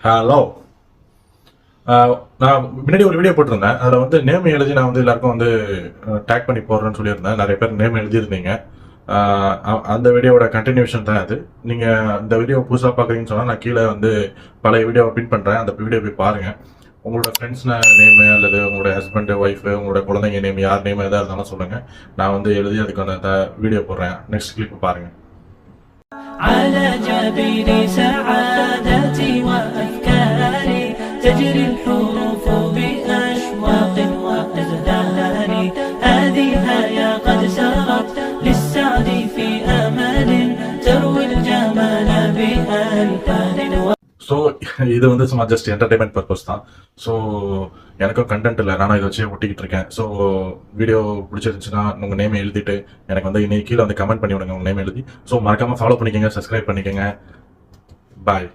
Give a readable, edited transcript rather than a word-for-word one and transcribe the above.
Hello. நான் முன்னாடி ஒரு வீடியோ போட்டிருந்தேன். அதில் வந்து நேம் எழுதி நான் வந்து எல்லாருக்கும் வந்து டேக் பண்ணி போடுறேன்னு சொல்லியிருந்தேன். நிறைய பேர் நேம் எழுதியிருந்தீங்க. அந்த வீடியோவோட கண்டினியூஷன் தான் அது. நீங்கள் இந்த வீடியோ புதுசாக பார்க்குறீங்கன்னு சொன்னால் நான் கீழே வந்து பழைய வீடியோவை பின் பண்ணுறேன். அந்த வீடியோ போய் பாருங்கள். உங்களோட ஃப்ரெண்ட்ஸ் நேமு அல்லது உங்களோட ஹஸ்பண்டு ஒய்ஃபு உங்களோட குழந்தைங்க நேம் யார் நேம் எதாக இருந்தாலும் சொல்லுங்கள். நான் வந்து எழுதி அதுக்கான வீடியோ போடுறேன். நெக்ஸ்ட் கிளிப் பாருங்கள். على جبين سعادتي وأفكاري تجري الحروف بأشواق وأزهار هذه يا قد سرت للسعد في أمل تروي الجمال بألفان. ஸோ இது வந்து சும்மா ஜஸ்ட் என்டர்டைன்மெண்ட் பர்பஸ் தான். ஸோ எனக்கும் கண்டென்ட் இல்லை, நானும் இதை வச்சு ஒட்டிக்கிட்டு இருக்கேன். ஸோ வீடியோ பிடிச்சிருந்துச்சுன்னா உங்கள் நேம் எழுதிட்டு எனக்கு வந்து இன்னைக்கு கீழே வந்து கமெண்ட் பண்ணி விடுங்க உங்கள் நேம் எழுதி. ஸோ மறக்காமல் ஃபாலோ பண்ணிக்கோங்க, சப்ஸ்கிரைப் பண்ணிக்கோங்க. பாய்.